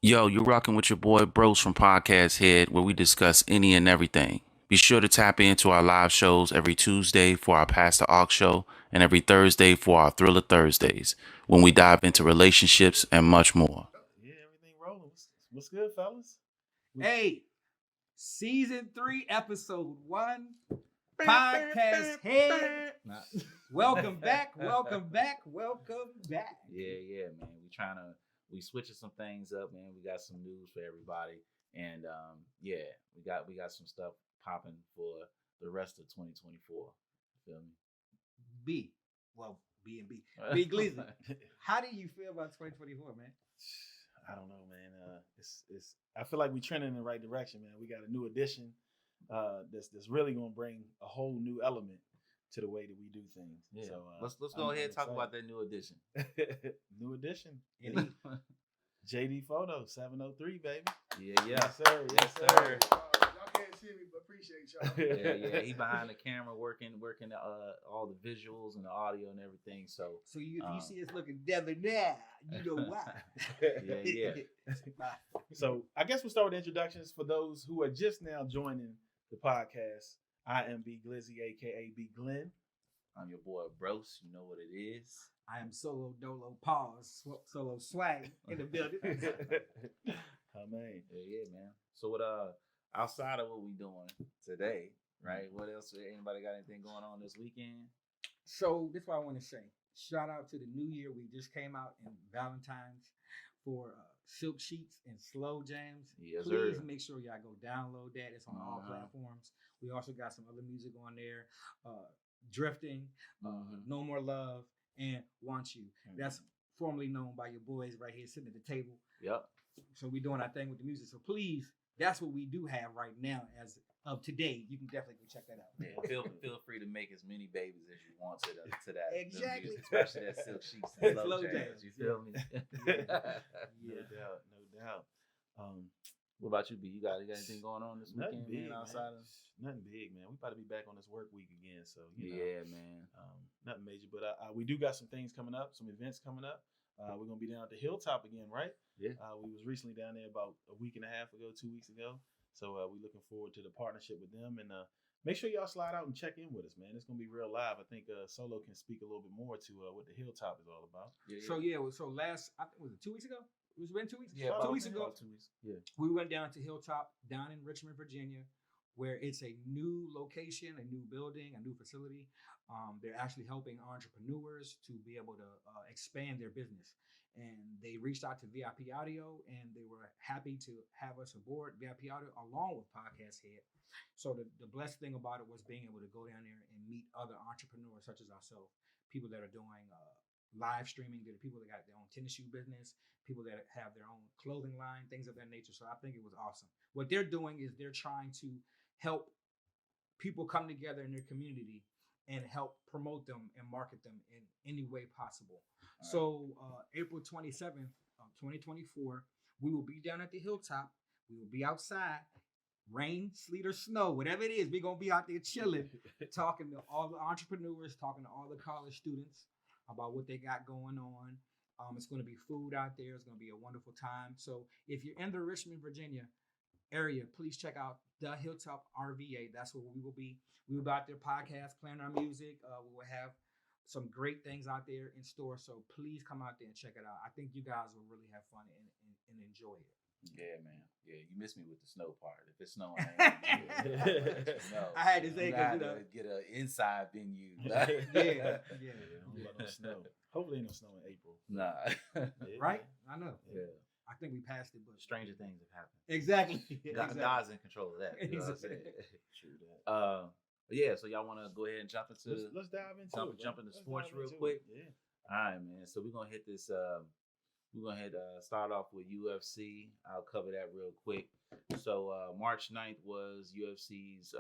Yo, you're rocking with your boy Bros from PodcastHead, where we discuss any and everything. Be sure to tap into our live shows every Tuesday for our Pastor Aux show and every Thursday for our Thriller Thursdays, when we dive into relationships and much more. Yeah, everything rolling. What's good, fellas? Hey, season 3, episode 1, PodcastHead. Welcome back. Yeah, man. We switching some things up, man. We got some news for everybody, and we got some stuff popping for the rest of 2024. Feel me? B and B. B Gleason. How do you feel about 2024, man? I don't know, man. It's. I feel like we're trending in the right direction, man. We got a new addition that's really gonna bring a whole new element to the way that we do things. Yeah. So let's go ahead and talk about that new addition. New addition. Indeed. JD Photo 703, baby. Yeah. Yes, sir. Yes, sir. Y'all can't see me, but appreciate y'all. Yeah. He behind the camera working all the visuals and the audio and everything. So you see us looking together now, you know why. Yeah. So I guess we'll start with introductions for those who are just now joining the podcast. I am B Glizzy, aka B Glenn. I'm your boy Bros. You know what it is. I am Solo Dolo Pause, Solo Swag in the building. Oh, man. Yeah, man. So what outside of what we doing today, right? What else? Anybody got anything going on this weekend? So this is what I want to say. Shout out to the new year. We just came out in Valentine's for Silk Sheets and Slow Jams. Yes, Please sir. make sure y'all go download that. It's on all platforms. We also got some other music on there. Drifting, No More Love, and Want You. That's formerly known by your boys right here sitting at the table. Yep. So we're doing our thing with the music. So please, that's what we do have right now as of today. You can definitely go check that out. Yeah, feel free to make as many babies as you want to that Exactly. music, especially that Silk Sheets and Slow Slow Jams. Jams. You feel me? No doubt. What about you, B? You got anything going on this Nothing big, weekend, man? Outside of nothing big, man. We about to be back on this work week again, so man. Nothing major, but we do got some things coming up, some events coming up. We're gonna be down at the Hilltop again, right? Yeah. We was recently down there about a week and a half ago, 2 weeks ago. So we're looking forward to the partnership with them, and make sure y'all slide out and check in with us, man. It's gonna be real live. I think Solo can speak a little bit more to what the Hilltop is all about. So last, I think was it 2 weeks ago? It's been 2 weeks. Yeah, 2 weeks ago. 2 weeks. Yeah. We went down to Hilltop down in Richmond, Virginia, where it's a new location, a new building, a new facility. They're actually helping entrepreneurs to be able to expand their business. And they reached out to VIP Audio, and they were happy to have us aboard VIP Audio along with PodcastHead. So the blessed thing about it was being able to go down there and meet other entrepreneurs such as ourselves, people that are doing live streaming, there are people that got their own tennis shoe business, people that have their own clothing line, things of that nature. So I think it was awesome. What they're doing is they're trying to help people come together in their community and help promote them and market them in any way possible. Right. So April 27th, 2024, we will be down at the Hilltop. We will be outside, rain, sleet, or snow, whatever it is. We're going to be out there chilling, talking to all the entrepreneurs, talking to all the college students about what they got going on. It's going to be food out there. It's going to be a wonderful time. So if you're in the Richmond, Virginia area, please check out the Hilltop RVA. That's where we will be. We will be out there podcast, playing our music. We will have some great things out there in store. So please come out there and check it out. I think you guys will really have fun and enjoy it. Yeah, man. Yeah, you missed me with the snow part. If it's snowing, I had to say because get an inside venue. Yeah. No snow. Hopefully, no snow in April. Nah. Right? I know. Yeah. I think we passed it, but stranger things have happened. Exactly. God's in control of that. You know what I'm saying? True that. Yeah. So y'all want to go ahead and jump into let's dive into jump into sports real quick. Yeah. All right, man. So we're gonna hit this. We're going to start off with UFC. I'll cover that real quick. So March 9th was UFC's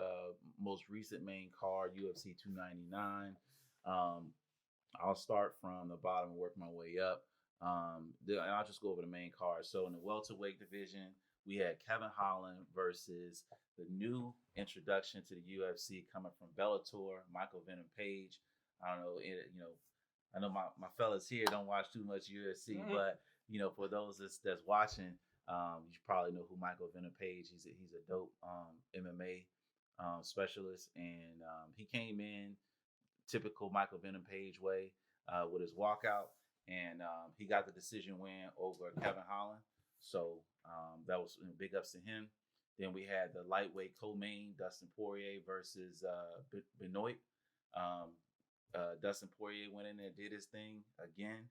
most recent main card, UFC 299. I'll start from the bottom and work my way up. And I'll just go over the main card. So in the welterweight division, we had Kevin Holland versus the new introduction to the UFC coming from Bellator, Michael Venom Page. I don't know, I know my fellas here don't watch too much UFC, but for those that's watching, You probably know who Michael Venom Page. He's a dope MMA specialist, and he came in typical Michael Venom Page way with his walkout, and he got the decision win over Kevin Holland. So that was big ups to him. Then we had the lightweight co-main, Dustin Poirier versus Benoit. Dustin Poirier went in there, did his thing again.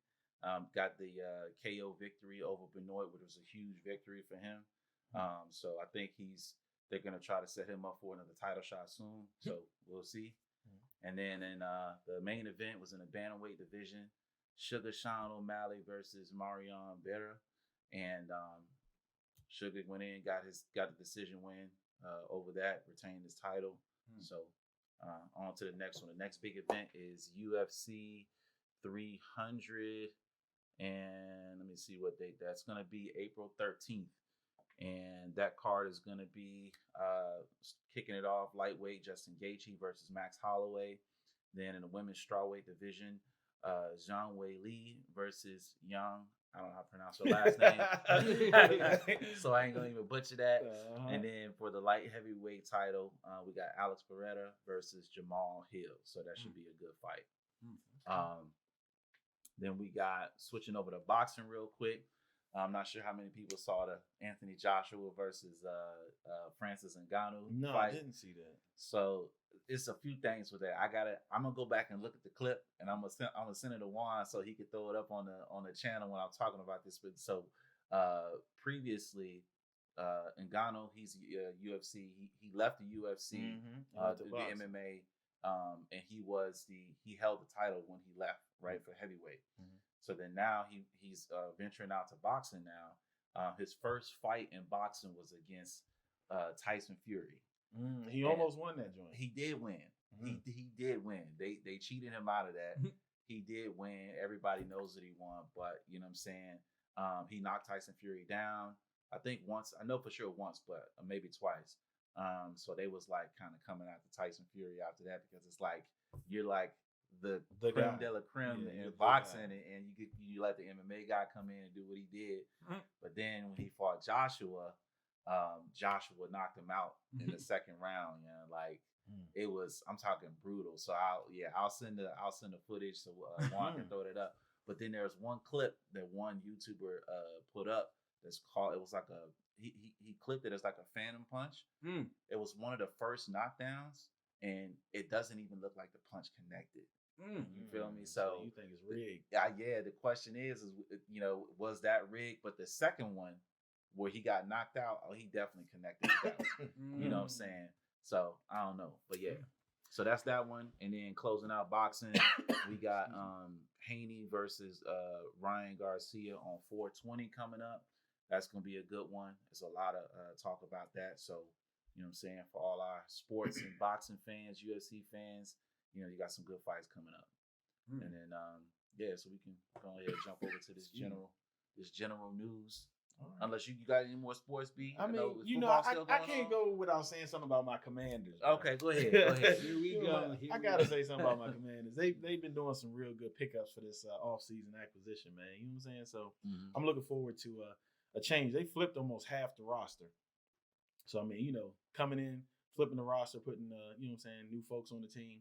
Got the KO victory over Benoit, which was a huge victory for him. So I think they're going to try to set him up for another title shot soon. So we'll see. And then the main event was in the bantamweight division. Sugar Sean O'Malley versus Marion Berra. And Sugar went in, got the decision win over that, retained his title. So on to the next one. The next big event is UFC 300. And let me see what date that's going to be. April 13th. And that card is going to be kicking it off, lightweight, Justin Gaethje versus Max Holloway. Then in the women's strawweight division, Zhang Wei Li versus Yang. I don't know how to pronounce her last name. So I ain't going to even butcher that. And then for the light heavyweight title, we got Alex Pereira versus Jamal Hill. So that should be a good fight. Then we got, switching over to boxing real quick. I'm not sure how many people saw the Anthony Joshua versus Francis Ngannou fight. I didn't see that. So it's a few things with that. I'm gonna go back and look at the clip, and I'm gonna send it to Juan so he could throw it up on the channel when I'm talking about this. But so previously, Ngannou, he's UFC. He left the UFC to the MMA, and he held the title when he left, right, for heavyweight. So then now he's venturing out to boxing now. His first fight in boxing was against Tyson Fury. He almost won that joint. He did win. He did win. They cheated him out of that. He did win. Everybody knows that he won, but you know what I'm saying? He knocked Tyson Fury down. I think once. I know for sure once, but maybe twice. So they was like kind of coming after Tyson Fury after that, because it's like you're like the creme de la creme in boxing, and you let the MMA guy come in and do what he did. But then when he fought Joshua, Joshua knocked him out in the second round. You know, like it was. I'm talking brutal. So I'll send the footage so Juan can throw it up. But then there's one clip that one YouTuber put up that's called. It was like he clipped it as like a phantom punch. It was one of the first knockdowns, and it doesn't even look like the punch connected. You feel me? So you think it's rigged? Yeah. The question is was that rigged? But the second one, where he got knocked out, he definitely connected with that one. You know what I'm saying? So I don't know, but yeah. So that's that one. And then closing out boxing, we got Haney versus Ryan Garcia on 420 coming up. That's gonna be a good one. There's a lot of talk about that. So you know what I'm saying, for all our sports and boxing fans, UFC fans, you got some good fights coming up. And then so we can go ahead and jump over to this general news. Right. Unless you got any more sports beat. I can't go without saying something about my Commanders. Bro. Okay, go ahead. Here we go. I gotta say something about my Commanders. They've been doing some real good pickups for this off-season acquisition, man. You know what I'm saying? So I'm looking forward to a change. They flipped almost half the roster. So I mean, coming in, flipping the roster, putting new folks on the team.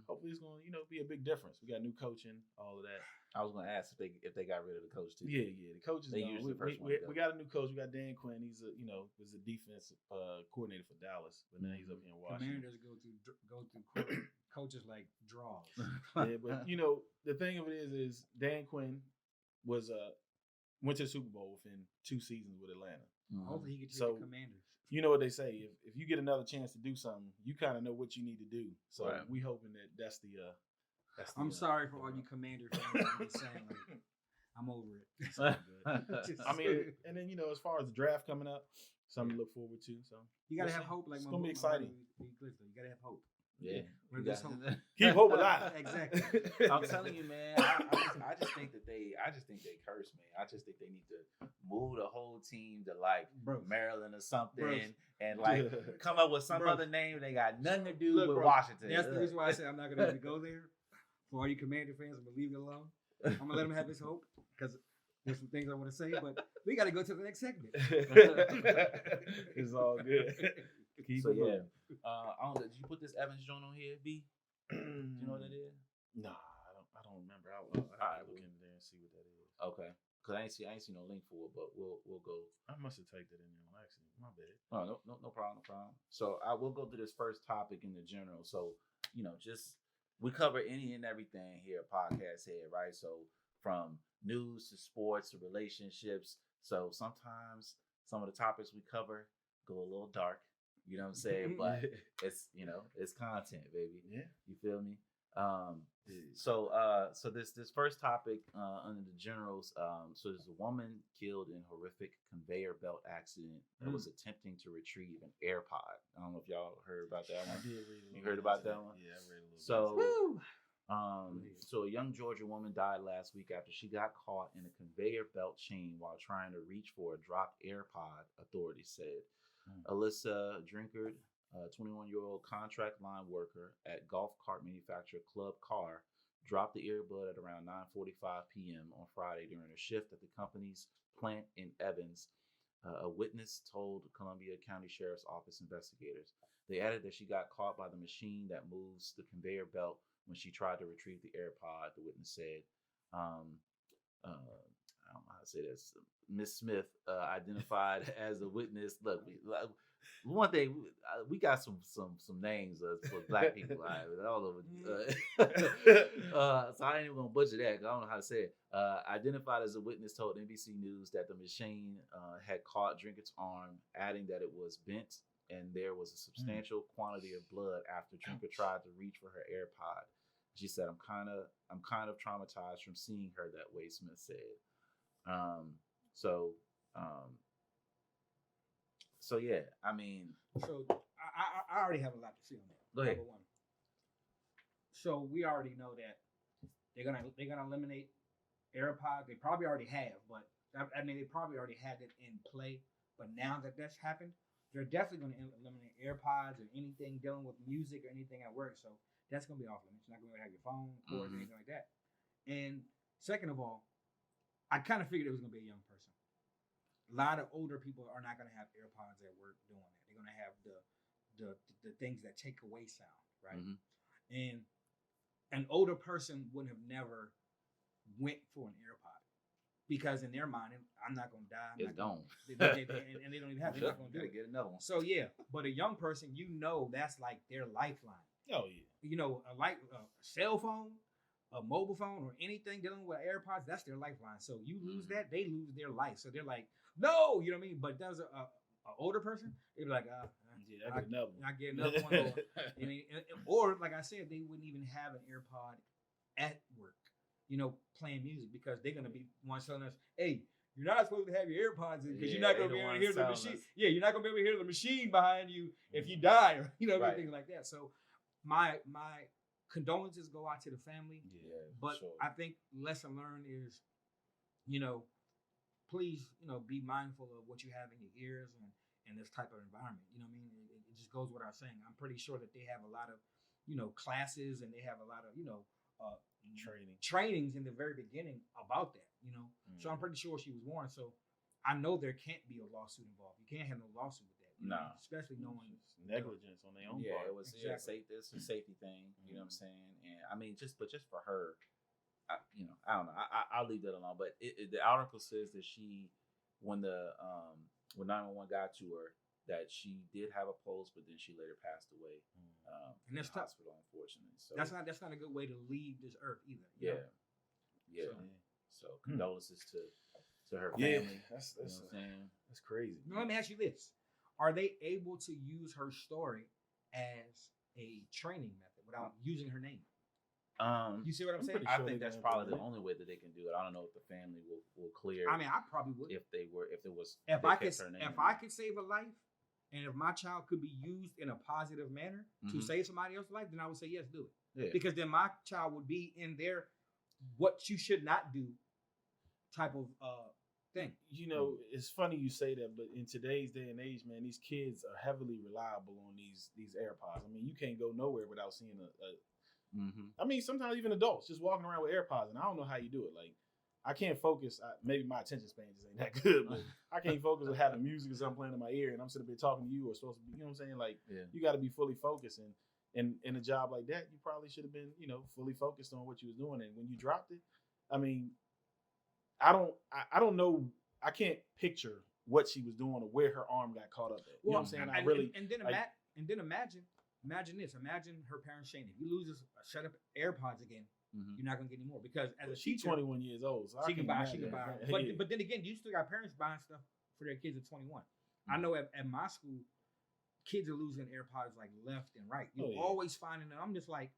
Hopefully it's gonna be a big difference. We got new coaching, all of that. I was gonna ask if they got rid of the coach too. Yeah, the coach is gone. We got a new coach. We got Dan Quinn. He's was a defensive coordinator for Dallas, but now he's up here in Washington. Commanders go through coaches like draws. Yeah, but the thing of it is Dan Quinn was went to the Super Bowl within 2 seasons with Atlanta. Hopefully he can take the Commanders. You know what they say, if you get another chance to do something, you kind of know what you need to do. So we hoping that's the I'm sorry for all you Commander fans. I'm just saying, I'm over it. It's all good. I mean, and then as far as the draft coming up, something to look forward to. So you gotta have hope. Like it's gonna be exciting. You gotta have hope. Yeah, keep hope alive. Exactly. I'm telling you, man. I just think they curse, man. I just think they need to move the whole team to like Maryland or something, and like come up with some other name. They got nothing to do with Washington. That's the reason why I say I'm not gonna go there. For all you Commander fans, I'm gonna leave it alone. I'm gonna let him have his hope, because There's some things I want to say, but we got to go to the next segment. It's all good. Keep So it yeah, moving. I don't know. Did you put this Evans joint on here, B? Do you know what that is? Nah, I don't remember. I'll Alright, look in there and see what that is. Okay, because I ain't see no link for it, but we'll go. I must have typed it in there on accident. My bad. Oh, no problem, no problem. So I will go through this first topic in the general. So, just we cover any and everything here at Podcast Head, right? So from news to sports to relationships. So sometimes some of the topics we cover go a little dark, you know what I'm saying? But it's it's content, baby. Yeah. You feel me? So this first topic under the generals. So there's a woman killed in horrific conveyor belt accident that was attempting to retrieve an AirPod. I don't know if y'all heard about that one. I did read a little You heard bit about into that one? Yeah, I read a little So, bit. so a young Georgia woman died last week after she got caught in a conveyor belt chain while trying to reach for a dropped AirPod, authorities said. Alyssa Drinkard, a 21-year-old contract line worker at golf cart manufacturer Club Car, dropped the earbud at around 9:45 p.m. on Friday during a shift at the company's plant in Evans. A witness told Columbia County Sheriff's Office investigators. They added that she got caught by the machine that moves the conveyor belt when she tried to retrieve the AirPod, the witness said. I don't know how to say this. Miss Smith, identified as a witness. Look, one thing we got some names for black people all over. So I ain't even gonna butcher that. 'Cause I don't know how to say it. Identified as a witness told NBC News that the machine had caught Drinkard's arm, adding that it was bent and there was a substantial quantity of blood after Drinkard tried to reach for her AirPod. She said, "I'm kind of traumatized from seeing her that way," Smith said. So yeah, I mean, So I already have a lot to say on that. Go ahead. Number one. So we already know that they're gonna eliminate AirPods. They probably already have, but I mean they probably already had it in play. But now that that's happened, they're definitely gonna eliminate AirPods or anything dealing with music or anything at work. So that's gonna be off limits. You're not gonna have your phone, cords, or anything like that. And second of all, I kind of figured it was gonna be a young person. A lot of older people are not gonna have AirPods at work doing that. They're gonna have the things that take away sound, right? And an older person would have never went for an AirPod because in their mind, I'm not gonna die. It's gone. And they don't even have it. They're not gonna do it. Get another one. So yeah, but a young person, that's like their lifeline. Oh yeah. A cell phone, a mobile phone, or anything dealing with AirPods, that's their lifeline. So you lose that, they lose their life. So they're like, no, you know what I mean? But does a older person, they'd be like, I get another one. I get another one. Or like I said, they wouldn't even have an AirPod at work, playing music because they're gonna be ones telling us, hey, you're not supposed to have your AirPods in because you're not gonna be able to hear the machine. Yeah, you're not gonna be able to hear the machine behind you if you die, or Right. things like that. So my condolences go out to the family. Yeah, but sure. I think lesson learned is, please, be mindful of what you have in your ears and this type of environment. You know what I mean? It just goes without saying. I'm pretty sure that they have a lot of, classes and they have a lot of, trainings in the very beginning about that, So I'm pretty sure she was warned. So I know there can't be a lawsuit involved. You can't have no lawsuit with that. No. Especially knowing negligence on their own Yeah, part. it was it's a safety thing. You know what I'm saying? And I mean, just for her, I don't know. I'll leave that alone. But the article says that when 911 got to her, that she did have a pulse, but then she later passed away and that's in the tough. hospital, unfortunately. So that's not a good way to leave this earth either. Yeah. So condolences to her Yeah, family. that's you know what I'm saying? That's crazy. Now, let me ask you this: are they able to use her story as a training method without using her name? You see what I'm saying? I think that's probably the only way that they can do it. I don't know if the family will clear. I mean, I probably would if I could save a life, and if my child could be used in a positive manner to save somebody else's life, then I would say yes, do it. Yeah. Because then my child would be in their what you should not do type of thing. It's funny you say that, but in today's day and age, man, these kids are heavily reliable on these AirPods. I mean, you can't go nowhere without seeing I mean, sometimes even adults just walking around with AirPods, and I don't know how you do it. Like, I can't focus. Maybe my attention span just ain't that good, but I can't focus with having music or something playing in my ear, and I'm sitting there talking to you or supposed to be. You know what I'm saying? Like, you got to be fully focused, and in a job like that, you probably should have been, fully focused on what you was doing. And when you dropped it, I mean, I don't know. I can't picture what she was doing or where her arm got caught up at. You know what I'm saying? And then imagine this. Imagine her parents saying, if you lose this shut up AirPods again, you're not gonna get any more. Because as a she's teacher, 21 years old, so she can buy. But Yeah. but then again, you still got parents buying stuff for their kids at 21. I know at my school, kids are losing AirPods like left and right. You're always finding them. I'm just like,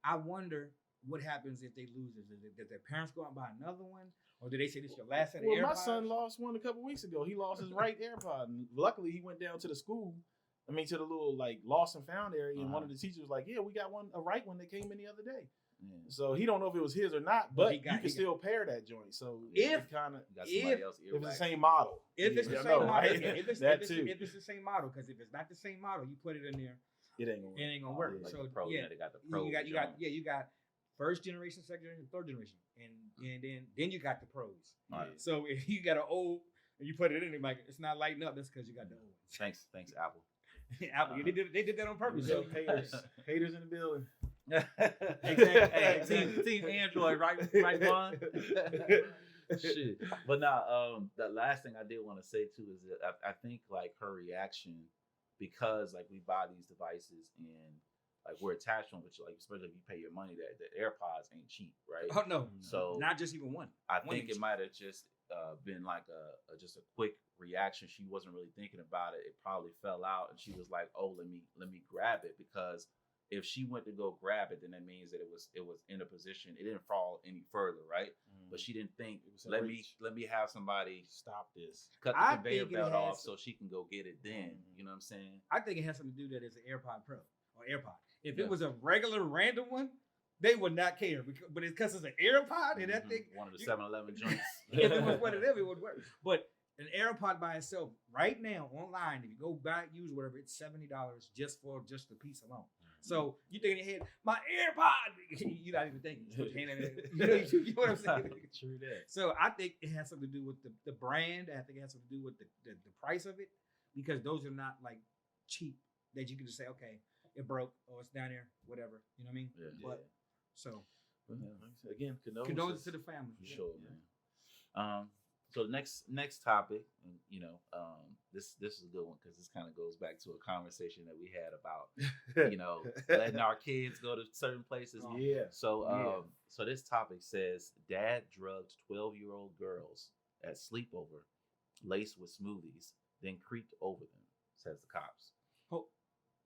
I wonder what happens if they lose this. Does their parents go out and buy another one? Or did they say this is your last set of AirPods? My son lost one a couple weeks ago. He lost his right AirPod. And luckily, he went down to the school. To the little like lost and found area. And one of the teachers was like, yeah, we got a right one that came in the other day. Yeah. So he don't know if it was his or not, but you can still pair that joint. So if it's the same model. If it's the same model, right? If it's the same model, because if it's not the same model, you put it in there, it ain't gonna work. Like so the Pro, they got the Pro. You got first generation, second generation, third generation, and then you got the Pros. Right. So if you got an old and you put it in, like it's not lighting up, that's because you got the old. Thanks, Apple. Apple, they did that on purpose. So haters in the building. Exactly. Team Android, right one. Shit. But now, the last thing I did want to say too is that I think like her reaction, because like we buy these devices and like we're attached to them, which like especially if you pay your money, that the AirPods ain't cheap, right? Oh no. So not just even one. I think it might have just been like just a quick reaction. She wasn't really thinking about it. It probably fell out, and she was like, "Oh, let me grab it," because if she went to go grab it, then that means that it was in a position. It didn't fall any further, right? But she didn't think, let me have somebody stop this, cut the conveyor belt off so she can go get it. Then you know what I'm saying? I think it has something to do that as an AirPod Pro or AirPod. If it was a regular random one, they would not care. But because it's an AirPod and that thing, one of the 7-Eleven joints. If it was one of them, it would work. But an AirPod by itself, right now online, if you go buy use whatever, it's $70 just for the piece alone. So you think in your head, my AirPod, you're not even thinking. You know what I'm saying? True that. So I think it has something to do with the brand. I think it has something to do with the price of it, because those are not like cheap that you can just say, okay, it broke, or it's down there, whatever. You know what I mean? Yeah. But so again, condolences to the family. For sure, man. So the next topic, this is a good one because this kind of goes back to a conversation that we had about, letting our kids go to certain places. Yeah. So so this topic says, dad drugged 12-year-old girls at sleepover, laced with smoothies, then creeped over them, says the cops. Oh,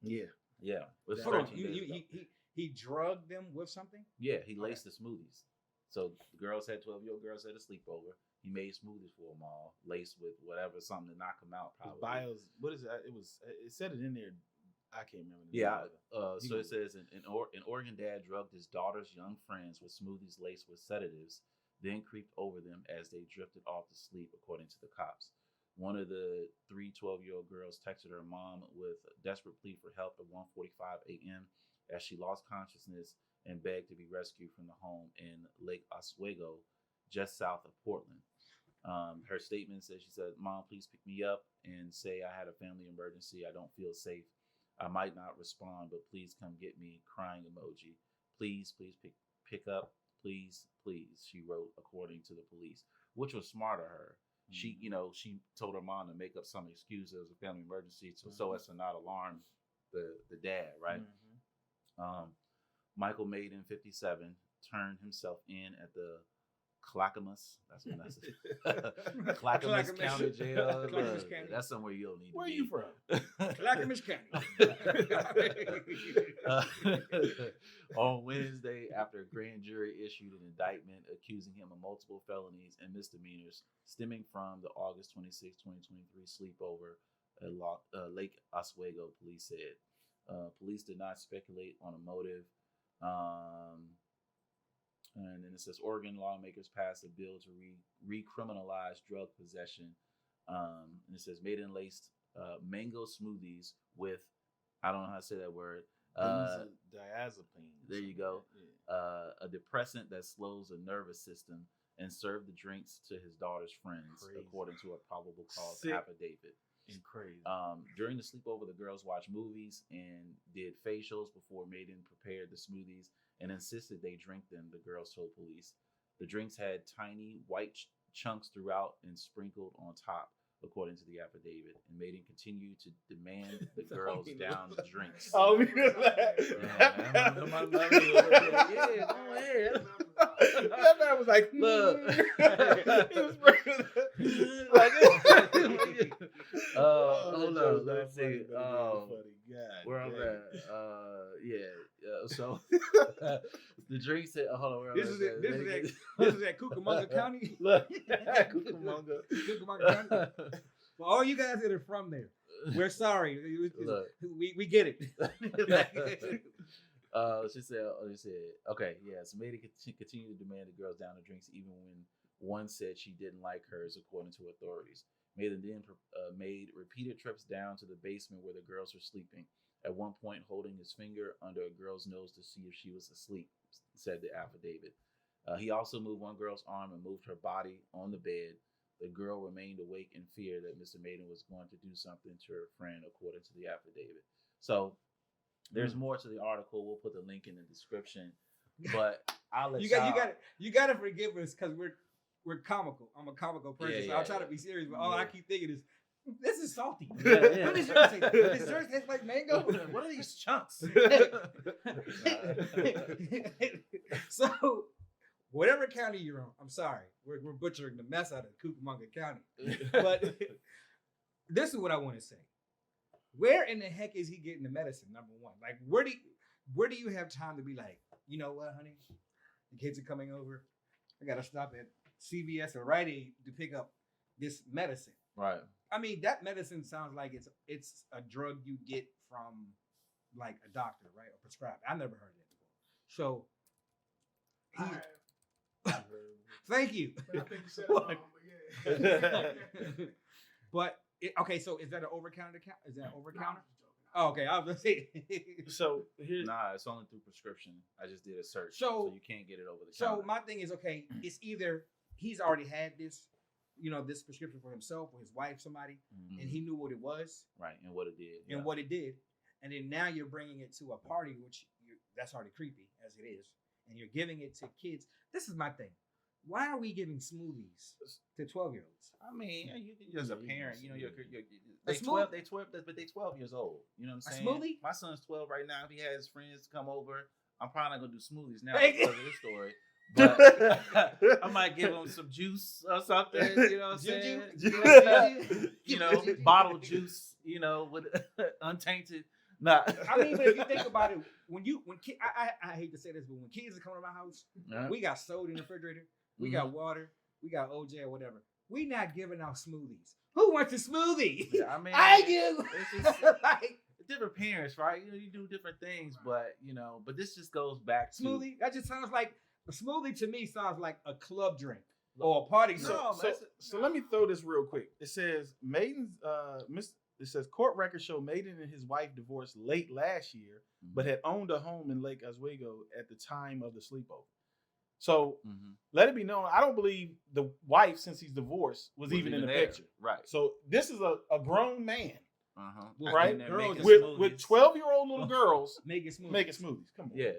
yeah. Yeah. Hold on. He drugged them with something? Yeah, he laced the smoothies. So the girls had 12-year-old girls at a sleepover. He made smoothies for them all, laced with whatever, something to knock them out. Probably. What is it? It said it in there. I can't remember. So it says an Oregon dad drugged his daughter's young friends with smoothies laced with sedatives, then creeped over them as they drifted off to sleep, according to the cops. One of the 3 12-year-old girls texted her mom with a desperate plea for help at 1:45 a.m. as she lost consciousness and begged to be rescued from the home in Lake Oswego, just south of Portland. Her statement says, she said, "Mom, please pick me up and say I had a family emergency. I don't feel safe. I might not respond, but please come get me," crying emoji. Please pick up. Please, she wrote, according to the police, which was smart of her. She told her mom to make up some excuse. It was a family emergency so as to not alarm the dad, right? Michael Maiden, 57, turned himself in at the Clackamas. That's what that's it. Clackamas County Jail. Clackamas County. That's somewhere you don't need Where to be. Where you from? Clackamas County. On Wednesday, after a grand jury issued an indictment accusing him of multiple felonies and misdemeanors stemming from the August 26, 2023 sleepover at Lake Oswego, police said. Police did not speculate on a motive. And then it says Oregon lawmakers passed a bill to recriminalize drug possession. And it says Maiden laced mango smoothies with, I don't know how to say that word. Diazepam. There you go. A depressant that slows the nervous system and served the drinks to his daughter's friends, Crazy. according to a probable cause Sick. affidavit. It's crazy. During the sleepover, the girls watched movies and did facials before Maiden prepared the smoothies and insisted they drink them, the girls told police. The drinks had tiny white chunks throughout and sprinkled on top, according to the affidavit. And Maiden continued to demand the girls down the drinks. Oh, we know that. Yeah, man. Yeah, go ahead. That man was like, Look. He was Like, hold on, let's see. God, Where I'm dang. at. So the drink said, hold on, where This I'm is at. it. This is at Cucamonga County. Look, Cucamonga. Cucamonga County. For all you guys that are from there, we're sorry. Look. We get it. She said, okay, yeah. So Maiden continued to demand the girls down the drinks, even when one said she didn't like hers, according to authorities. Maiden then made repeated trips down to the basement where the girls were sleeping, at one point holding his finger under a girl's nose to see if she was asleep, said the affidavit. He also moved one girl's arm and moved her body on the bed. The girl remained awake in fear that Mr. Maiden was going to do something to her friend, according to the affidavit. So there's more to the article. We'll put the link in the description. But I'll let you gotta forgive us because we're comical. I'm a comical person, so I'll try to be serious. But all I keep thinking is, this is salty. Yeah. What is yours say? Does yours taste like mango? What are these chunks? So, whatever county you're on, I'm sorry, we're butchering the mess out of Cucamonga County. But this is what I want to say. Where in the heck is he getting the medicine? Number one, like where do you have time to be like, you know what, honey, the kids are coming over. I gotta stop at CVS or Rite Aid to pick up this medicine. Right. I mean, that medicine sounds like it's a drug you get from like a doctor, right? Or prescribed. I never heard of that before. So, thank you. I think you said it wrong, but yeah. But okay, so is that an over-counter account? Is that over-counter? Oh, okay, I was gonna say. So here's It's only through prescription. I just did a search, So you can't get it over the So counter. my thing is, okay, it's either he's already had this, this prescription for himself or his wife, somebody, Mhm. and he knew what it was Right, and what it did. and what it did, and then now you're bringing it to a party, which that's already creepy as it is, and you're giving it to kids. This is my thing. Why are we giving smoothies to 12-year-olds? I mean, you can as a parent, you're A they smoothie? 12, but they 12 years old. You know what I'm A saying? smoothie? My son's 12 right now. If he has friends come over, I'm probably not gonna do smoothies now Hey. because of this story. But I might give him some juice or something. You know what I'm saying? Bottled juice. With untainted. Nah. I mean, but if you think about it, I hate to say this, but when kids are coming to my house, Yeah. we got soda in the refrigerator, we got water, we got OJ or whatever. We not giving out smoothies. Who wants a smoothie? Yeah, I mean, I do. It's just Like, different parents, right? You do different things, but but this just goes back to smoothie? That just sounds like a smoothie to me. Sounds like a club drink or a party drink. So let me throw this real quick. It says Maiden's it says court records show Maiden and his wife divorced late last year, but had owned a home in Lake Oswego at the time of the sleepover. So let it be known, I don't believe the wife, since he's divorced, was even in the there. picture. Right. So this is a grown man, Right? Girls with 12-year-old little girls Make it smoothie. making smoothies. Come on. Yeah.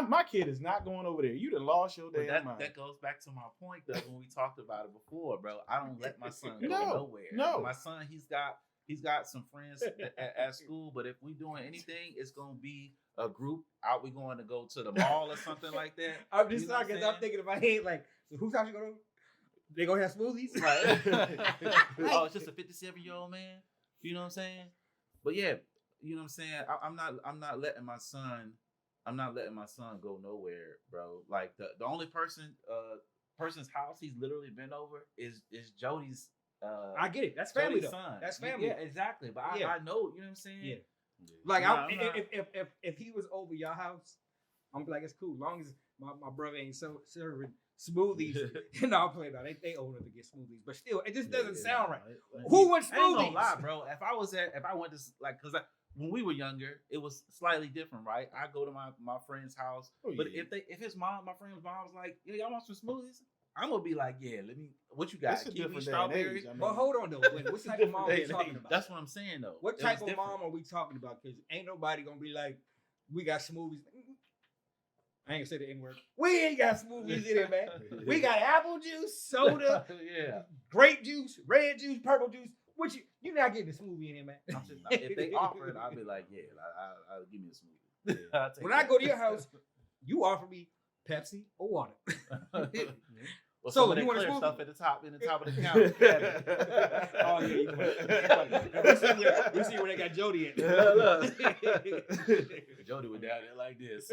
My kid is not going over there. You done lost your But damn mind. that goes back to my point though when we talked about it before, bro. I don't let my son go No, nowhere. no. My son, he's got some friends at school, but if we doing anything, it's gonna be a group out. We going to go to the mall or something like that. I'm just You know what talking. I'm I'm saying? thinking in my head like, so whose house you going to? They gonna have smoothies? Right. Oh, it's just a 57-year-old man. You know what I'm saying? But yeah, you know what I'm saying. I'm not letting my son. I'm not letting my son go nowhere, bro. Like the only person's house he's literally been over is Jody's. I get it. That's family Jody's though. son. That's family. Yeah, exactly. But Yeah. I know. You know what I'm saying? Yeah. Like Nah, I'm not- if he was over your house, I'm like, it's cool. As long as my brother ain't serving smoothies, I'll play about it. They old enough to get smoothies, but still, it just doesn't sound right. Who wants I ain't smoothies? gonna lie, bro. If I went to because when we were younger, it was slightly different, right? I go to my friend's house, Oh, but yeah. if my friend's mom was like, "Yo, y'all want some smoothies?" I'm gonna be like, yeah, let me. What you got? It's a Kiwi, different day and strawberry. age. I mean, But hold on though, what it's a type of different mom day are we and talking age. about? That's what I'm saying though. What It type was of different. mom are we talking about? Because ain't nobody gonna be like, we got smoothies. I ain't gonna say the N word. We ain't got smoothies in it, man. We got apple juice, soda, Yeah. grape juice, red juice, purple juice. What you not getting the smoothie in here, man? If they offer it, I'll be like, yeah, I'll give me a smoothie. I'll take When I that. go to your house, you offer me Pepsi or water. Well, So, some of you that want a clear smoothie? stuff at the top of the counter. Oh yeah, you see where they got Jody at. Jody was down there like this.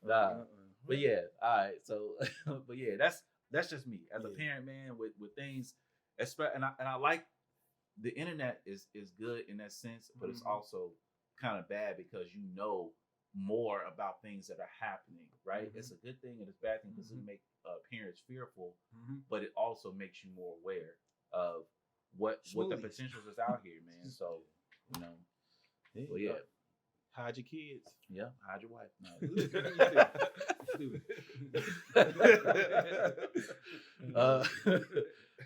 Nah. But yeah, all right. So, but yeah, that's just me as a parent, man. With things, and I like the internet is good in that sense, but it's also kind of bad because you know more about things that are happening. Right? It's a good thing and it's a bad thing because it make parents fearful, but it also makes you more aware of what the potentials is out here, man. So you know, well, yeah. Hide your kids. Yeah, hide your wife. No.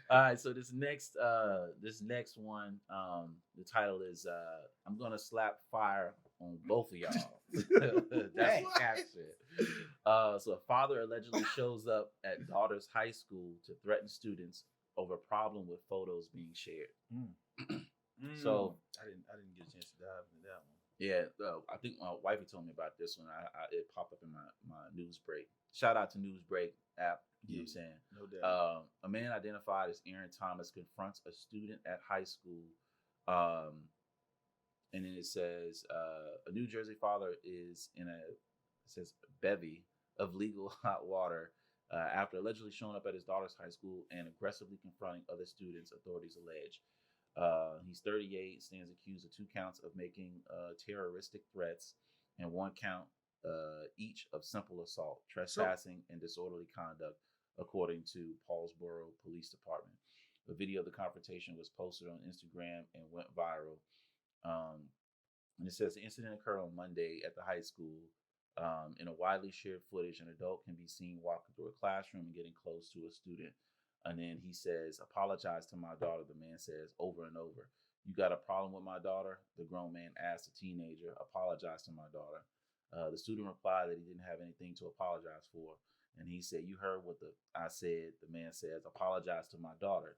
All right, so this next one, the title is I'm gonna slap fire on both of y'all. That's what Cap said. So a father allegedly shows up at daughter's high school to threaten students over problem with photos being shared. So I didn't get a chance to dive into that one. yeah, I think my wifey told me about this one. It popped up in my news break. Shout out to News Break app. You know what I'm saying? No doubt. A man identified as Aaron Thomas confronts a student at high school. And then it says a New Jersey father is in bevy of legal hot water after allegedly showing up at his daughter's high school and aggressively confronting other students, authorities allege. He's 38, stands accused of 2 counts of making terroristic threats and 1 count each of simple assault, trespassing, and disorderly conduct, according to Paulsboro Police Department. A video of the confrontation was posted on Instagram and went viral. And it says the incident occurred on Monday at the high school. In a widely shared footage, an adult can be seen walking through a classroom and getting close to a student. And then he says, apologize to my daughter, the man says over and over. You got a problem with my daughter? The grown man asked the teenager, apologize to my daughter. The student replied that he didn't have anything to apologize for. And he said, you heard what I said. The man says, apologize to my daughter.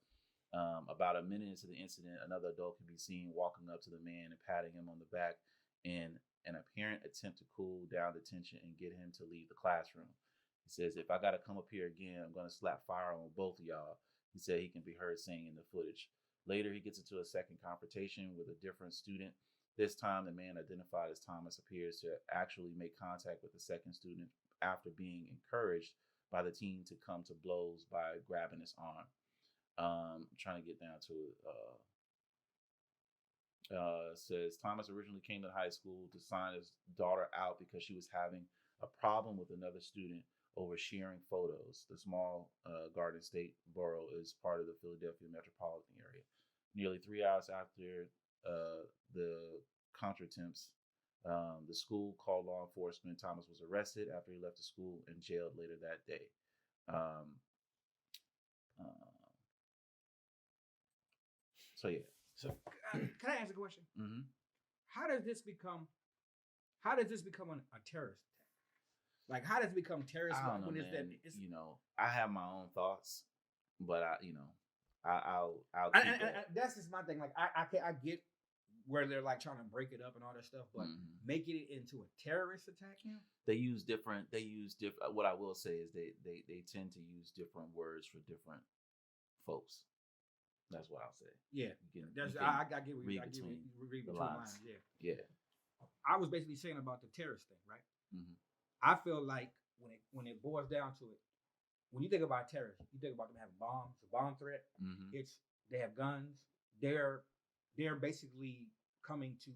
About a minute into the incident, another adult can be seen walking up to the man and patting him on the back in an apparent attempt to cool down the tension and get him to leave the classroom. He says, if I got to come up here again, I'm going to slap fire on both of y'all. He said he can be heard saying in the footage. Later, he gets into a second confrontation with a different student. This time, the man identified as Thomas appears to actually make contact with the second student after being encouraged by the teen to come to blows by grabbing his arm. I'm trying to get down to it. Says Thomas originally came to high school to sign his daughter out because she was having a problem with another student over sharing photos. The small Garden State borough is part of the Philadelphia metropolitan area. Nearly 3 hours after the contretemps, the school called law enforcement. Thomas was arrested after he left the school and jailed later that day. So yeah. So can I ask a question? Mm-hmm. How does this become a terrorist attack? Like, how does it become terrorist? I don't know, man. You know, I have my own thoughts, but I'll keep that. That's just my thing. Like, I get where they're like trying to break it up and all that stuff, but making it into a terrorist attack now? They use different. What I will say is they tend to use different words for different folks. That's what I'll say. Yeah, I get what you read between the lines. Yeah. I was basically saying about the terrorist thing, right? Mm-hmm. I feel like when it boils down to it, when you think about terrorists, you think about them having bombs, a bomb threat. Mm-hmm. They have guns. They're basically coming to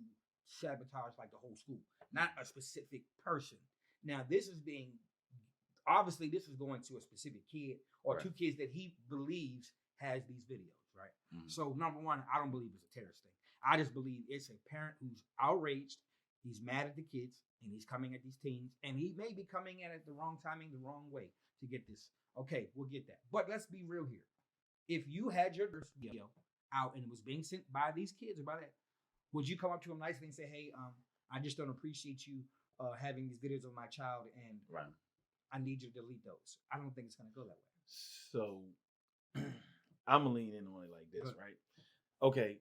sabotage like the whole school, not a specific person. Now this is going to a specific kid or right. 2 kids that he believes has these videos, right? Mm-hmm. So number one, I don't believe it's a terrorist thing. I just believe it's a parent who's outraged He's mad at the kids, and he's coming at these teens, and he may be coming at it the wrong timing, the wrong way to get this. Okay, we'll get that. But let's be real here. If you had your video out and it was being sent by these kids or by that, would you come up to him nicely and say, "Hey, I just don't appreciate you having these videos of my child, and I need you to delete those"? I don't think it's going to go that way. So I'm gonna lean in on it like this, right? Okay,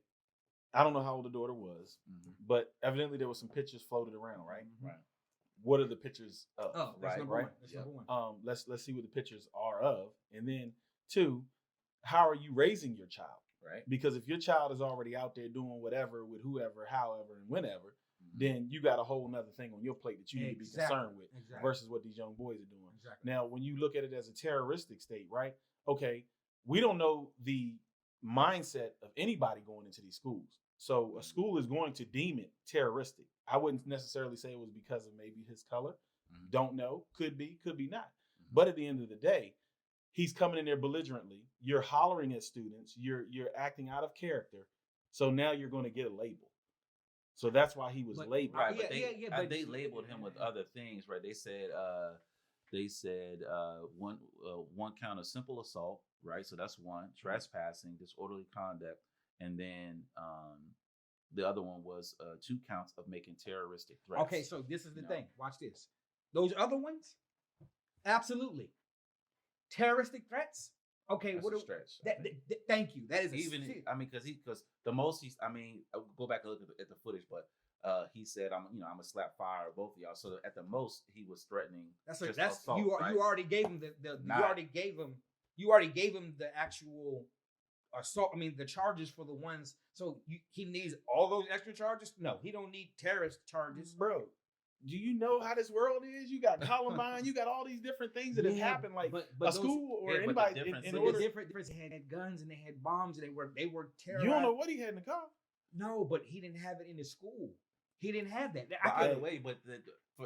I don't know how old the daughter was, but evidently there was some pictures floated around, right? Right. What are the pictures of? Oh, that's number right. one. That's number one. Let's see what the pictures are of, and then 2, how are you raising your child? Right. Because if your child is already out there doing whatever with whoever, however, and whenever, then you got a whole nother thing on your plate that you need to be concerned with versus what these young boys are doing. Exactly. Now, when you look at it as a terroristic state, right? Okay, we don't know the mindset of anybody going into these schools. So a school is going to deem it terroristic. I wouldn't necessarily say it was because of maybe his color. Don't know. Could be not. But at the end of the day, he's coming in there belligerently. You're hollering at students. You're acting out of character. So now you're going to get a label. So that's why he was labeled. Right, but they labeled him with other things, right? They said one count of simple assault, right? So that's one, trespassing, disorderly conduct, and then the other one was 2 counts of making terroristic threats. Okay, so this is the thing. Watch this. Those other ones, absolutely. Terroristic threats. Okay, that's what a stretch. Thank you. That is because the most I'll go back and look at the footage, but he said I'm gonna slap fire at both of y'all. So at the most he was threatening. That's assault, you already gave him you already gave him the actual assault. I mean the charges for the ones. So he needs all those extra charges? No, he don't need terrorist charges, bro. Do you know how this world is? You got Columbine, you got all these different things that have happened, like a school or anybody. They had guns and they had bombs and they were terrorized. You don't know what he had in the car. No, but he didn't have it in his school. He didn't have that. By the way, but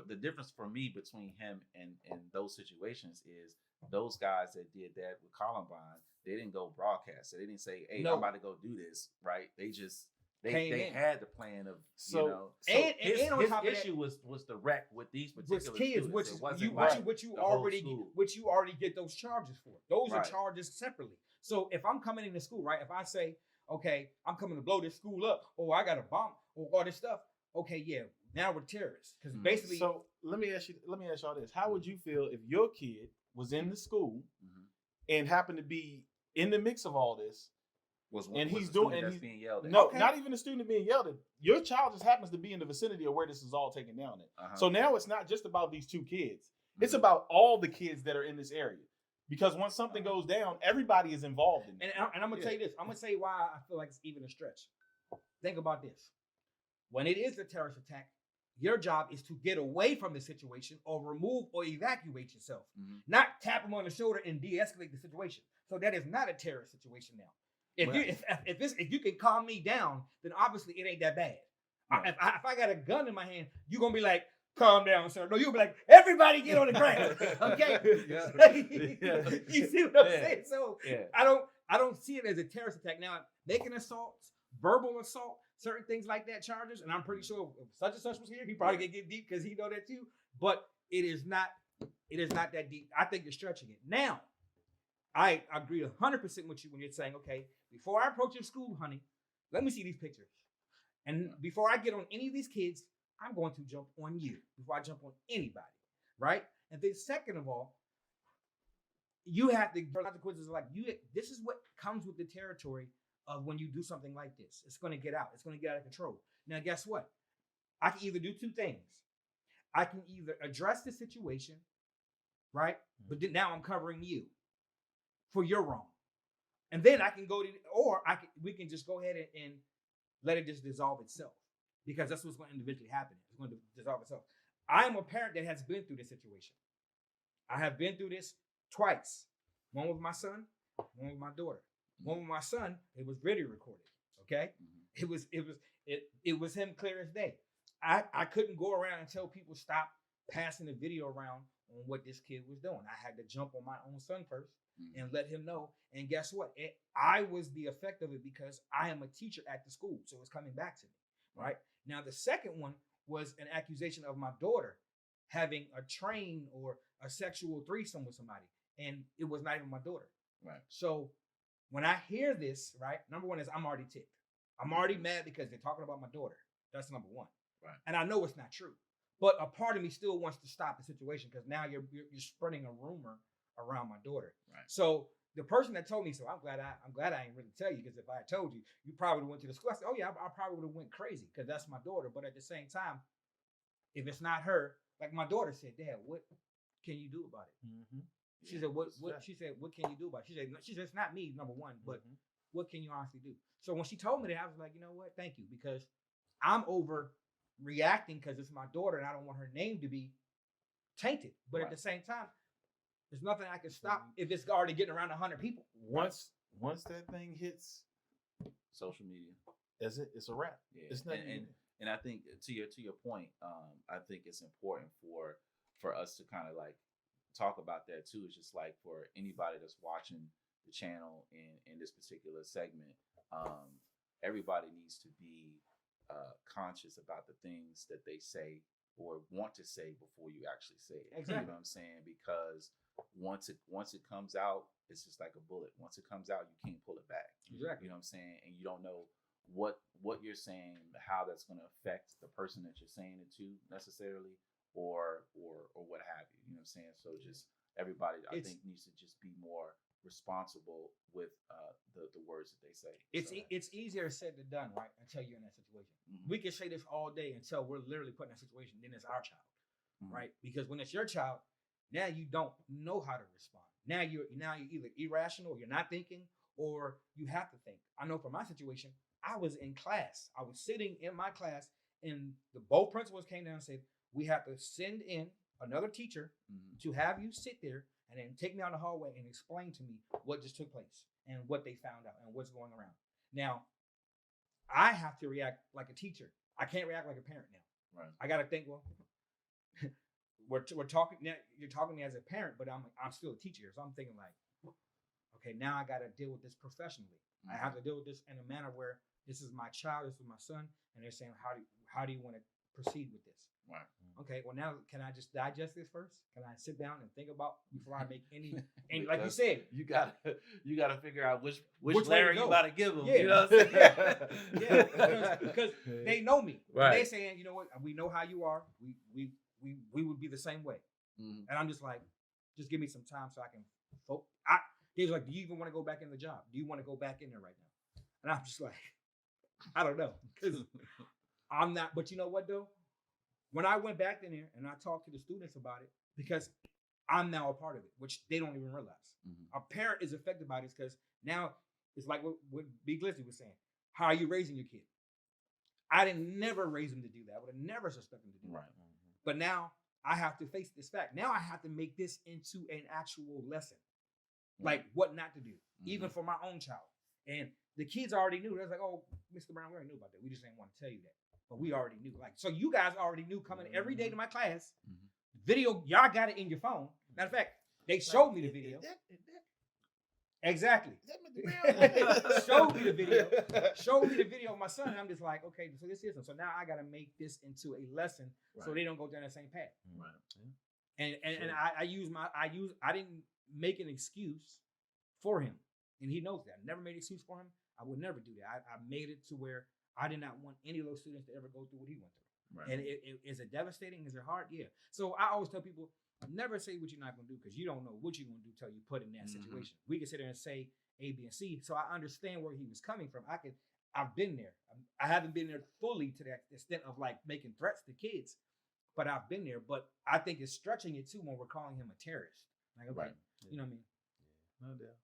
the difference for me between him and those situations is those guys that did that with Columbine, they didn't go broadcast. So they didn't say, "Hey, I'm about to go do this," right? They just they had the plan of his issue was the wreck with these particular kids, which you already get those charges for. Those are charges separately. So if I'm coming into school, right? If I say, okay, I'm coming to blow this school up, or I got a bomb, or all this stuff. Okay, yeah, now we're terrorists because basically. So let me ask y'all this: how would you feel if your kid was in the school and happened to be in the mix of all this? He's being yelled at. No, not even a student being yelled at. Your child just happens to be in the vicinity of where this is all taken down at. So now it's not just about these 2 kids. It's about all the kids that are in this area. Because once something goes down, everybody is involved in it. And I'm going to tell you this. I'm going to tell you why I feel like it's even a stretch. Think about this. When it is a terrorist attack, your job is to get away from the situation or remove or evacuate yourself. Not tap them on the shoulder and de-escalate the situation. So that is not a terrorist situation now. If you can calm me down, then obviously it ain't that bad. If I got a gun in my hand, you're gonna be like, "Calm down, sir." No, you'll be like, "Everybody get on the ground." Okay. You see what I'm saying? So I don't see it as a terrorist attack. Now, making assaults, verbal assault, certain things like that, charges, and I'm pretty sure if such and such was here, he probably could get deep because he know that too. But it is not that deep. I think you're stretching it. Now, I agree 100% with you when you're saying, okay, before I approach your school, honey, let me see these pictures. And before I get on any of these kids, I'm going to jump on you before I jump on anybody, right? And then second of all, you have the consequences like this is what comes with the territory of when you do something like this. It's going to get out. It's going to get out of control. Now, guess what? I can either do 2 things. I can either address the situation, right? But then now I'm covering you for your wrong. And then I can we can just go ahead and let it just dissolve itself, because that's what's going to individually happen. It's going to dissolve itself. I am a parent that has been through this situation. I have been through this twice. One with my son, one with my daughter. One with my son, it was video recorded. Okay, it was him clear as day. I couldn't go around and tell people stop passing the video around on what this kid was doing. I had to jump on my own son first and let him know. And guess what? I was the effect of it because I am a teacher at the school, so it's coming back to me. Right now, the second one was an accusation of my daughter having a train or a sexual threesome with somebody, and it was not even my daughter. Right. So when I hear this, right, number one is I'm already ticked. I'm already mad because they're talking about my daughter. That's number one. Right. And I know it's not true, but a part of me still wants to stop the situation because now you're spreading a rumor around my daughter. Right. So the person that told me, so I'm glad I ain't really tell you, because if I had told you, you probably would have went to the school. I said, oh yeah, I probably would have went crazy because that's my daughter. But at the same time, if it's not her, like my daughter said, Dad, what can you do about it? Mm-hmm. She said, what? She said, what can you do about it? She said, it's not me, number one, but what can you honestly do? So when she told me that, I was like, you know what? Thank you, because I'm overreacting because it's my daughter and I don't want her name to be tainted. But at the same time, there's nothing I can stop if it's already getting around 100 people. Once that thing hits social media, it's a wrap. Yeah. It's not. And I think to your point, I think it's important for us to kind of like talk about that too. It's just like for anybody that's watching the channel in this particular segment, everybody needs to be conscious about the things that they say or want to say before you actually say it. Exactly. You know what I'm saying? Because once it comes out, it's just like a bullet. Once it comes out, you can't pull it back. Exactly. You know what I'm saying? And you don't know what you're saying, how that's going to affect the person that you're saying it to necessarily, or what have you. You know what I'm saying? So just everybody, I think, needs to just be more responsible with the words that they say. It's easier said than done, right? Until you're in that situation. Mm-hmm. We can say this all day until we're literally put in that situation. Then it's our child, right? Because when it's your child, now you don't know how to respond. Now you're either irrational, or you're not thinking, or you have to think. I know for my situation, I was in class. I was sitting in my class, and both principals came down and said, we have to send in another teacher to have you sit there and then take me out the hallway and explain to me what just took place and what they found out and what's going around. Now, I have to react like a teacher. I can't react like a parent now. Right. I got to think, well, we're talking now. You're talking to me as a parent, but I'm still a teacher. So I'm thinking like, okay, now I got to deal with this professionally. I have to deal with this in a manner where this is my child, this is my son, and they're saying, how do you want to proceed with this? Right. Okay, well now, can I just digest this first? Can I sit down and think about before I make any like you said, you gotta figure out which way layer to you go. about to give them. Yeah. You know what I'm saying? Yeah, because they know me. Right. They're saying, you know what, we know how you are. We would be the same way. Mm-hmm. And I'm just like, just give me some time so I can focus. They was like, do you even want to go back in the job? Do you want to go back in there right now? And I'm just like, I don't know, because I'm not. But you know what though? When I went back in there and I talked to the students about it, because I'm now a part of it, which they don't even realize. Mm-hmm. A parent is affected by this because now it's like what Big Lizzy was saying. How are you raising your kid? I didn't never raise him to do that. I would have never suspected him to do that. Mm-hmm. But now I have to face this fact. Now I have to make this into an actual lesson, like what not to do, even for my own child. And the kids already knew. They're like, oh, Mr. Brown, we already knew about that. We just didn't want to tell you that. But we already knew. Like, so you guys already knew coming every day to my class. Video, y'all got it in your phone. Matter of fact, they showed me the video. Exactly. Showed me the video. Showed me the video of my son. And I'm just like, okay, so this isn't. So now I got to make this into a lesson so they don't go down the same path. Right. And I didn't make an excuse for him. And he knows that. I never made an excuse for him. I would never do that. I made it to where I did not want any of those students to ever go through what he went through. Right. And is it devastating? Is it hard? Yeah. So I always tell people, never say what you're not going to do because you don't know what you're going to do till you put in that situation. We can sit there and say A, B, and C. So I understand where he was coming from. I've been there. I haven't been there fully to that extent of like making threats to kids, but I've been there. But I think it's stretching it too when we're calling him a terrorist. Like, okay, you know what I mean? Yeah, no doubt.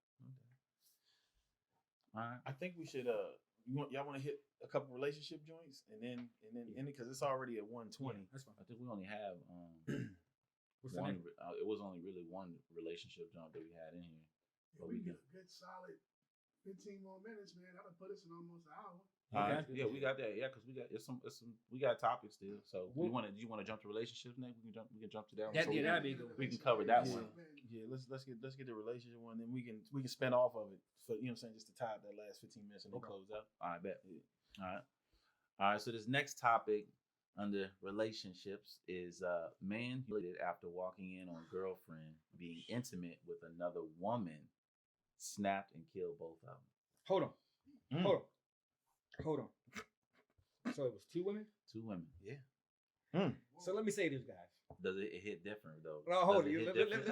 All right. I think we should. Y'all want to hit a couple relationship joints and then end it because it's already at 1:20. Yeah, that's fine. I think we only have What's one. It was only really one relationship jump that we had in here. But we got a good solid 15 more minutes, man. That'll put us in almost an hour. Okay. Yeah, we got that. Yeah, because we got some. We got topics still. So you want to jump to relationships next? We can jump to that one. That'd be good. We can cover that one. Yeah, let's get the relationship one, then we can spin off of it for, you know what I'm saying, just to tie up that last 15 minutes and then close out. All right, bet. Yeah. All right. So this next topic under relationships is man humiliated after walking in on girlfriend being intimate with another woman, snapped and killed both of them. Hold on. So it was 2 women? 2 women. Yeah. So let me say this, guys. Does it hit different though? No, hold Does on. it hit Let different?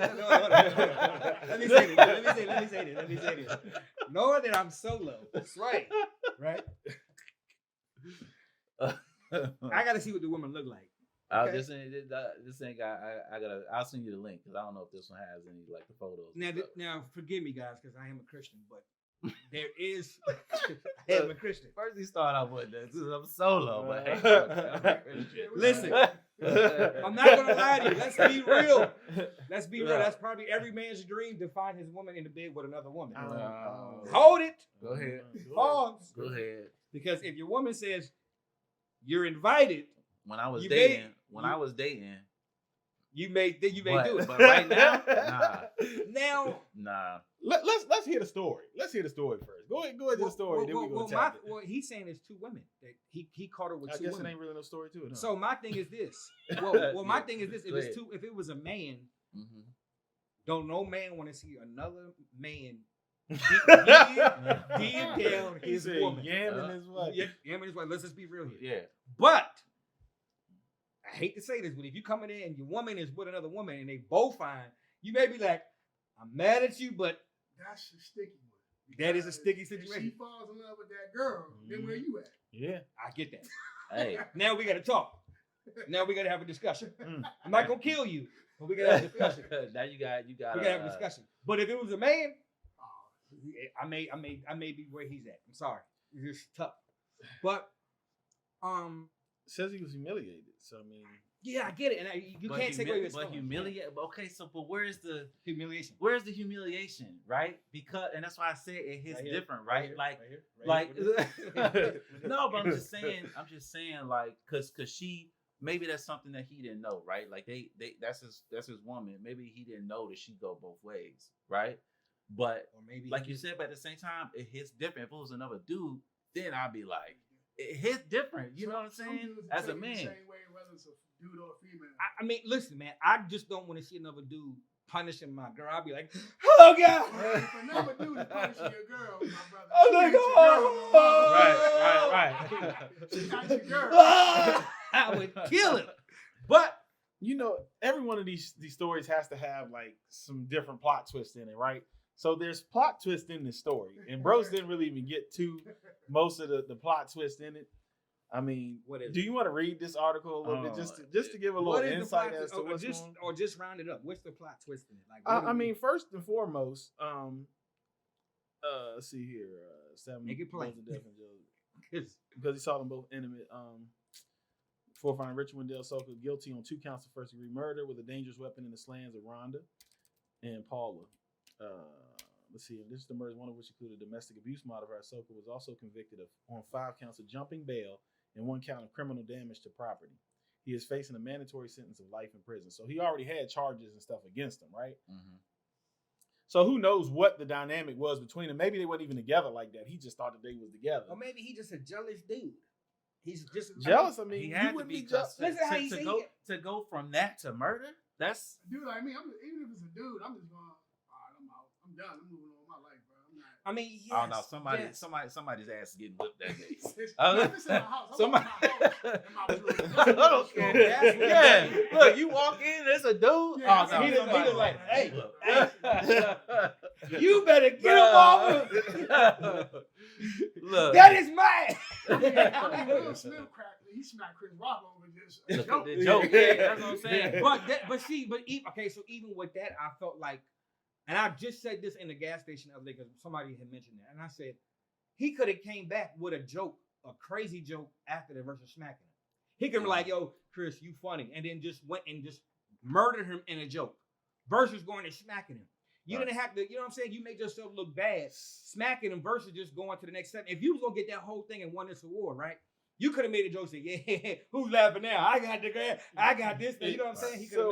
me say this. Knowing that I'm solo, that's right. I got to see what the woman look like. I was Okay. just saying this ain't got. I'll send you the link because I don't know if this one has any like the photos. and stuff. Now, forgive me, guys, because I am a Christian, but there is. I am a Christian. First, he started off with this. I'm solo, but hey, I'm a Christian. Listen, I'm not gonna lie to you. Let's be real. Let's be real. Yeah. That's probably every man's dream to find his woman in the bed with another woman. Oh. Hold it. Go ahead. Pause. Go ahead. Because if your woman says you're invited, When I was You dating, may- you may do it. but right now, Now, nah. Let's hear the story. Let's hear the story first. Go ahead to the story. Then we go tap it. well, he's saying it's 2 women. That he caught her with I 2 guess women. it ain't really no story to it. Huh? So my thing is this. Well, my Yeah. thing is this. Go ahead. If it was a man, Mm-hmm. don't no man want to see another man DM down He his said, woman. yamming his wife. Yeah, his wife. Let's just be real here. Yeah. But I hate to say this, but if you coming in and your woman is with another woman and they both fine, you may be like, I'm mad at you, but That's a sticky one. that is a sticky If situation. she falls in love with that girl, then where you at? Yeah. I get that. Hey. Now we got to talk. Now we got to have a discussion. Mm. I'm not gonna kill you, but we got to have a discussion. Now you got. We got to have a discussion. But if it was a man, I may be where he's at. I'm sorry. It's just tough. But Says he was humiliated. So I mean, yeah, I get it, and you can't take away his But humiliate. Okay, so but where's the humiliation. humiliation, right? Because and that's why I said it hits Right here, different, right? right Like, here. no, but I'm just saying, like, cause she maybe that's something that he didn't know, right? Like they that's his woman. Maybe he didn't know that she go both ways, right? But Or maybe like you said, but at the same time, it hits different. If it was another dude, then I'd be like, it hits different. You know what I'm Some saying? dudes As a take it the man. same way, whether it's a dude or a female. I mean, listen, man. I just don't want to see another dude punishing my girl. I'll be like, oh god. If another dude is punishing your girl, my brother, I'm like, she got your girl. I would kill him. But you know, every one of these stories has to have like some different plot twists in it, right? So there's plot twist in the story, and bros didn't really even get to most of the plot twist in it. I mean, What is do it? you want to read this article a little bit just to give a little what is the insight plot as to twist? what's just going on? or just round it up. What's the plot twist in it? Like, what do I we- mean, first and foremost, let's see here, 7 Make it plain. months in death in jail It's- because he saw them both intimate. For finding Richard Wendell Soka guilty on 2 counts of first-degree murder with a dangerous weapon in the slams of Rhonda and Paula. Let's see. This is the murders, one of which included domestic abuse modifier. Soka was also convicted on 5 counts of jumping bail and 1 count of criminal damage to property. He is facing a mandatory sentence of life in prison. So he already had charges and stuff against him, right? Mm-hmm. So who knows what the dynamic was between them? Maybe they weren't even together like that. He just thought that they was together. Or maybe he's just a jealous dude. He's just Jealous? I mean, He you had to wouldn't be be jealous. Listen how he say to go from that to murder. That's Dude like me, even if it's a dude, I'm just going, all right, I'm out. I'm done. I'm moving on with my life, bro. I'm not. I mean, yes, oh no, somebody's ass is getting whipped that day. If it's in my house, I'm Somebody. in my house. Okay. That's what Yeah. it is. Look, you walk in, there's a dude. Yeah, oh, no, he was somebody- like, hey, Look. you better get him off of Look. that is mine. I mean, Will Smith cracked. He smacked Chris Rock over this. The joke. joke. Yeah, that's what I'm saying. Even with that, I felt like, and I just said this in the gas station the other day because somebody had mentioned that, and I said he could have came back with a joke, a crazy joke after the versus smacking him. He could be like, "Yo, Chris, you funny," and then just went and just murdered him in a joke, versus going and smacking him. You didn't have to, you know what I'm saying? You made yourself look bad smacking him versus just going to the next step. If you was gonna get that whole thing and won this award, right? You could have made a joke saying, "Yeah, who's laughing now? I got this thing." You know what I'm saying? He could have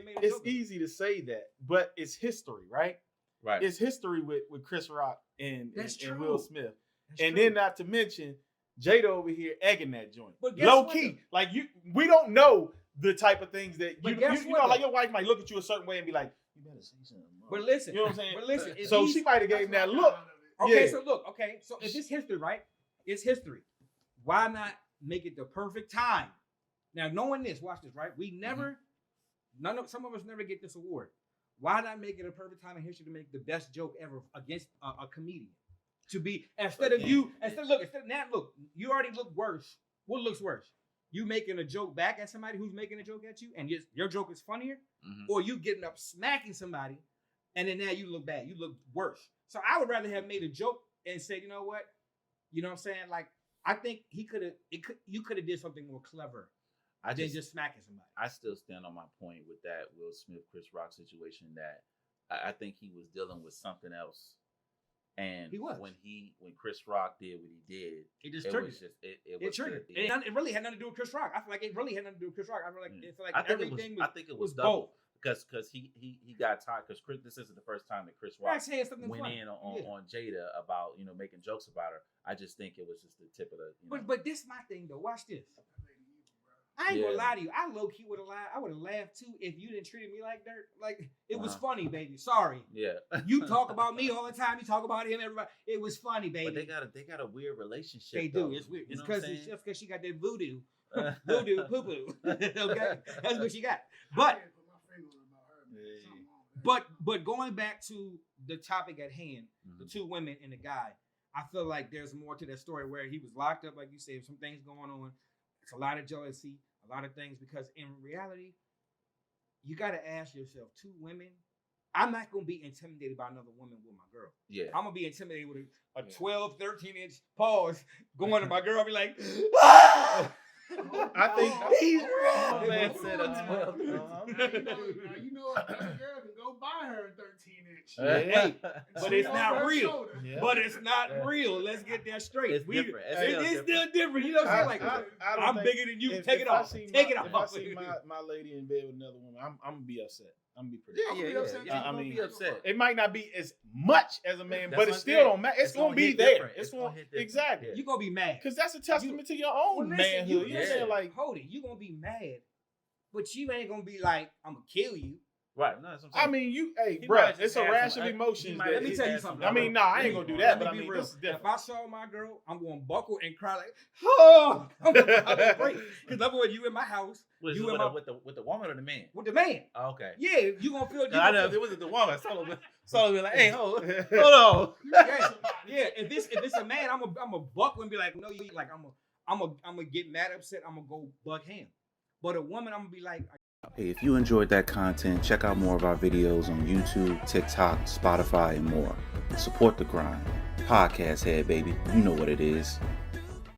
made a It's joke. easy to say that, but it's history, right? Right. It's history with Chris Rock and That's and true. Will Smith. That's And true. then not to mention Jada over here egging that joint. But guess Low what, key. Like we don't know the type of things that But you guess know, what, like though? your wife might look at you a certain way and be like, you better say something. But listen, you know what I'm saying? But listen, if So he's- she might have gave him that That's what I look. got out of it. Okay, Yeah. so look, so if it's history, right? It's history. Why not make it the perfect time? Now, knowing this, watch this, right? We never, some of us never get this award. Why not make it a perfect time in history to make the best joke ever against a comedian? To be look, you already look worse. What looks worse? You making a joke back at somebody who's making a joke at you, and your joke is funnier, or you getting up smacking somebody, and then now you look bad. You look worse. So I would rather have made a joke and said, you know what? You know what I'm saying? Like, I think you could have did something more clever than just smacking somebody. I still stand on my point with that Will Smith, Chris Rock situation that I think he was dealing with something else. And He was. when Chris Rock did what he did, It just it triggered. was just it It was triggered. the- It really had nothing to do with Chris Rock. I feel like it really had nothing to do with Chris Rock. I feel like I think everything I think it was both. double because he got tired because this isn't the first time that Chris Rock Rock saying something went funny. in on Jada about making jokes about her. I just think it was just the tip of the. But this my thing though. Watch this. I ain't gonna lie to you. I low key would have lied. I would have laughed too if you didn't treat me like dirt. Like it was funny, baby. Sorry. Yeah. You talk about me all the time. You talk about him, everybody. It was funny, baby. But they got a weird relationship. They though. do. It's weird. You It's know what because I'm saying? she got that voodoo, voodoo poo poo. Okay, that's what she got. But I can't put my finger on about her, man. Something wrong with that. but going back to the topic at hand, the two women and the guy, I feel like there's more to that story where he was locked up, like you said, some things going on. It's a lot of jealousy, a lot of things, because in reality, you got to ask yourself, two women, I'm not going to be intimidated by another woman with my girl. Yeah. I'm going to be intimidated with a 12, 13-inch pause going to my girl, be like, ah! I think he's My wrong. man said a 12. Now you know a girl can go buy her a 13-inch. Hey, but it's Swing not over her real. shoulder. Yeah. But it's not real. Let's get that straight. It's different. It's still different. You know what I'm saying? Like, I don't I'm think- bigger than you. if- Take if it I off. see Take my- it off. If I see my lady in bed with another woman, I'm gonna be upset. I'm gonna be pretty. I'm gonna be upset. Yeah, I you mean, be upset. It might not be as much as a man, That's but what it I'm still saying. don't matter. It's gonna be hit there. different. It's gonna gonna hit different. exactly. You're going to be mad. Because that's a testament to your own Well, listen, manhood. You know what I'm yeah. saying? Like, hold it. You're going to be mad. But you ain't going to be like, I'm going to kill you. Right. No, that's what I'm I saying. mean, hey, He bro, might just it's a have rash some- of he emotions. might- that Let me it- tell you something. I mean, I ain't gonna do that, but I Let me mean, be real. this is different. If I saw my girl, I'm going to buckle and cry like, oh, I'm going to break. Because number one, you in my house. Was You it in my, with the woman or the man? with the man. Oh, okay. Yeah, you going to feel. I know it wasn't the woman. Solo be like, hey, hold on. Yeah, yeah. If it's a man, I'm a buckle and be like, no, you like I'm a get mad, upset. I'm gonna go buck him. But a woman, I'm gonna be like, Hey, if you enjoyed that content, check out more of our videos on YouTube, TikTok, Spotify, and more. Support the grind. Podcast Head, baby. You know what it is.